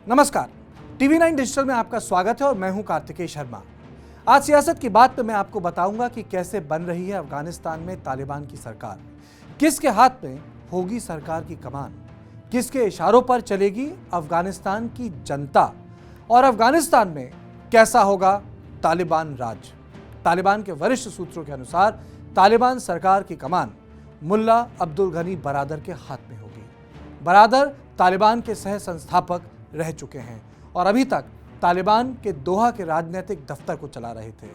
नमस्कार, TV 9 digital में आपका स्वागत है और मैं हूं कार्तिकेय शर्मा। आज सियासत की बात पे मैं आपको बताऊंगा कि कैसे बन रही है अफगानिस्तान में तालिबान की सरकार, किसके हाथ में होगी सरकार की कमान, किसके इशारों पर चलेगी अफगानिस्तान की जनता और अफगानिस्तान में कैसा होगा तालिबान राज। तालिबान के वरिष्ठ सूत्रों के अनुसार तालिबान सरकार की कमान मुल्ला अब्दुल गनी बरादर के हाथ में होगी। बरादर तालिबान के सह संस्थापक रह चुके हैं और अभी तक तालिबान के दोहा के राजनीतिक दफ्तर को चला रहे थे।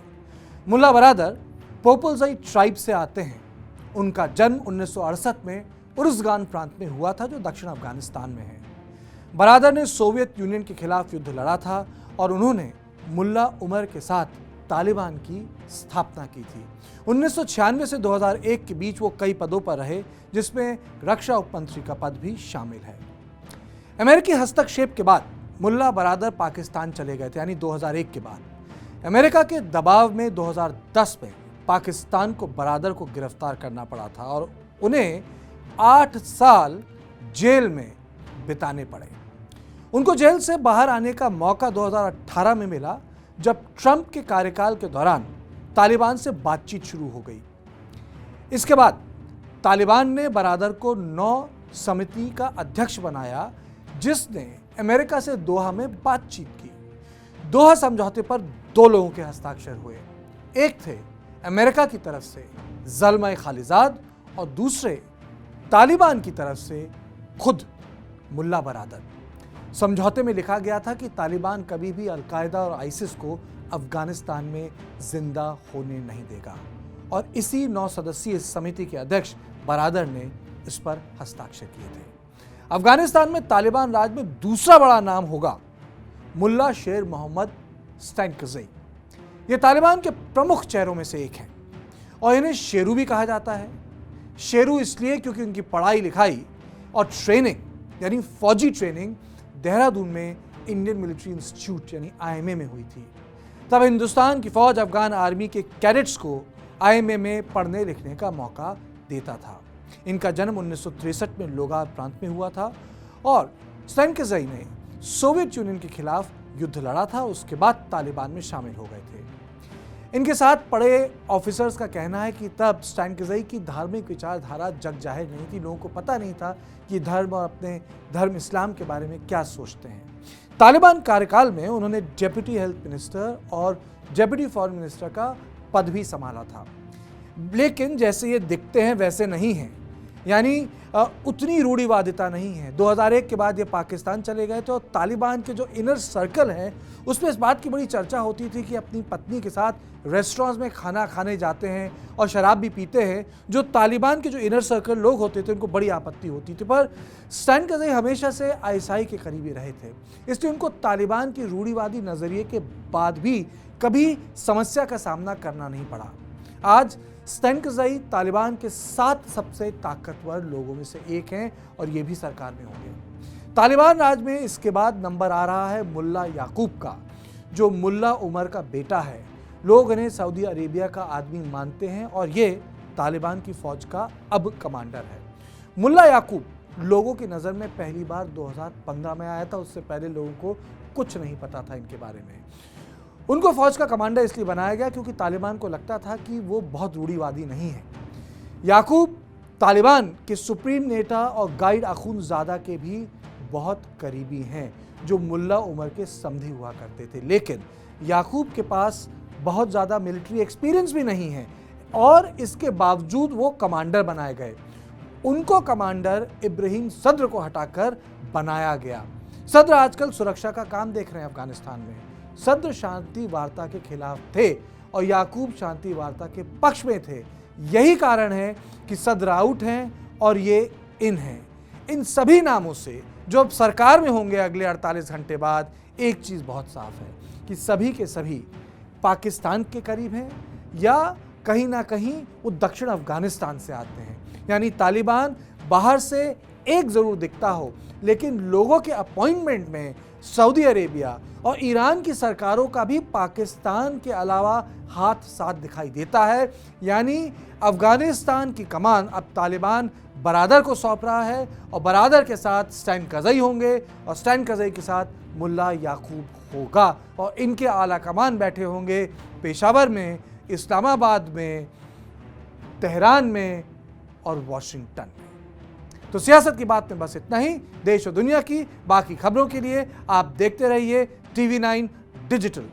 मुल्ला बरादर पोपुलजई ट्राइब से आते हैं। उनका जन्म 1968 में उर्जगान प्रांत में हुआ था जो दक्षिण अफगानिस्तान में है। बरादर ने सोवियत यूनियन के खिलाफ युद्ध लड़ा था और उन्होंने मुल्ला उमर के साथ तालिबान की स्थापना की थी। 1996 से 2001 के बीच वो कई पदों पर रहे, जिसमें रक्षा उपमंत्री का पद भी शामिल है। अमेरिकी हस्तक्षेप के बाद मुल्ला बरादर पाकिस्तान चले गए थे, यानी 2001 के बाद। अमेरिका के दबाव में 2010 में पाकिस्तान को बरादर को गिरफ्तार करना पड़ा था और उन्हें 8 साल जेल में बिताने पड़े। उनको जेल से बाहर आने का मौका 2018 में मिला, जब ट्रंप के कार्यकाल के दौरान तालिबान से बातचीत शुरू हो गई। इसके बाद तालिबान ने बरादर को 9 समिति का अध्यक्ष बनाया, जिसने अमेरिका से दोहा में बातचीत की। दोहा समझौते पर 2 लोगों के हस्ताक्षर हुए। एक थे अमेरिका की तरफ से ज़ल्मा खालिजाद और दूसरे तालिबान की तरफ से खुद मुल्ला बरादर। समझौते में लिखा गया था कि तालिबान कभी भी अलकायदा और आइसिस को अफगानिस्तान में जिंदा होने नहीं देगा और इसी 9 सदस्यीय समिति के अध्यक्ष बरादर ने इस पर हस्ताक्षर किए थे। अफगानिस्तान में तालिबान राज में दूसरा बड़ा नाम होगा मुल्ला शेर मोहम्मद स्टैनकज़ई। ये तालिबान के प्रमुख चेहरों में से एक हैं और इन्हें शेरू भी कहा जाता है। शेरू इसलिए क्योंकि उनकी पढ़ाई लिखाई और ट्रेनिंग यानी फौजी ट्रेनिंग देहरादून में इंडियन मिलिट्री इंस्टीट्यूट यानी IMA में हुई थी। तब हिंदुस्तान की फौज अफगान आर्मी के कैडेट्स को IMA में पढ़ने लिखने का मौका देता था। इनका जन्म 1963 में लोगार प्रांत में हुआ था और स्टैनकज़ई ने सोवियत यूनियन के खिलाफ युद्ध लड़ा था। उसके बाद तालिबान में शामिल हो गए थे। इनके साथ पढ़े ऑफिसर्स का कहना है कि तब स्टैनकज़ई की धार्मिक विचारधारा जग जाहिर नहीं थी। लोगों को पता नहीं था कि धर्म और अपने धर्म इस्लाम के बारे में क्या सोचते हैं। तालिबान कार्यकाल में उन्होंने डेप्यूटी हेल्थ मिनिस्टर और डेप्यूटी फॉरेन मिनिस्टर का पद भी संभाला था, लेकिन जैसे ये दिखते हैं वैसे नहीं हैं, यानी उतनी रूढ़िवादिता नहीं है। 2001 के बाद ये पाकिस्तान चले गए तो तालिबान के जो इनर सर्कल है उसमें इस बात की बड़ी चर्चा होती थी कि अपनी पत्नी के साथ रेस्टोरेंट्स में खाना खाने जाते हैं और शराब भी पीते हैं। जो तालिबान के जो इनर सर्कल लोग होते थे उनको बड़ी आपत्ति होती थी, पर स्टैनकज़ई हमेशा से आईएसआई के करीबी रहे थे, इसलिए उनको तालिबान की रूढ़िवादी नज़रिए के बाद भी कभी समस्या का सामना करना नहीं पड़ा। आज स्टैनकज़ई तालिबान के 7 सबसे ताकतवर लोगों में से एक हैं और ये भी सरकार में होंगे। तालिबान राज में इसके बाद नंबर आ रहा है मुल्ला याकूब का, जो मुल्ला उमर का बेटा है। लोग इन्हें सऊदी अरेबिया का आदमी मानते हैं और ये तालिबान की फौज का अब कमांडर है। मुल्ला याकूब लोगों की नज़र में पहली बार 2015 में आया था। उससे पहले लोगों को कुछ नहीं पता था इनके बारे में। उनको फौज का कमांडर इसलिए बनाया गया क्योंकि तालिबान को लगता था कि वो बहुत रूढ़िवादी नहीं है। याकूब तालिबान के सुप्रीम नेता और गाइड अखुंदजादा के भी बहुत करीबी हैं, जो मुल्ला उमर के समधी हुआ करते थे। लेकिन याकूब के पास बहुत ज़्यादा मिलिट्री एक्सपीरियंस भी नहीं है और इसके बावजूद वो कमांडर बनाए गए। उनको कमांडर इब्राहिम सद्र को हटाकर बनाया गया। सद्र आजकल सुरक्षा का काम देख रहे हैं अफगानिस्तान में। सद्र शांति वार्ता के खिलाफ थे और याकूब शांति वार्ता के पक्ष में थे। यही कारण है कि सद्र आउट हैं और ये इन हैं। इन सभी नामों से जो अब सरकार में होंगे अगले 48 घंटे बाद, एक चीज़ बहुत साफ है कि सभी के सभी पाकिस्तान के करीब हैं या कहीं ना कहीं वो दक्षिण अफगानिस्तान से आते हैं। यानी तालिबान बाहर से एक ज़रूर दिखता हो, लेकिन लोगों के अपॉइंटमेंट में सऊदी अरेबिया और ईरान की सरकारों का भी पाकिस्तान के अलावा हाथ साथ दिखाई देता है। यानी अफगानिस्तान की कमान अब तालिबान बरादर को सौंप रहा है और बरादर के साथ स्टैन कज़ई होंगे और स्टैन कज़ई के साथ मुल्ला याकूब होगा और इनके आला कमान बैठे होंगे पेशावर में, इस्लामाबाद में, तेहरान में और वॉशिंगटन में। तो सियासत की बात में बस इतना ही। देश और दुनिया की बाकी खबरों के लिए आप देखते रहिए TV9 डिजिटल।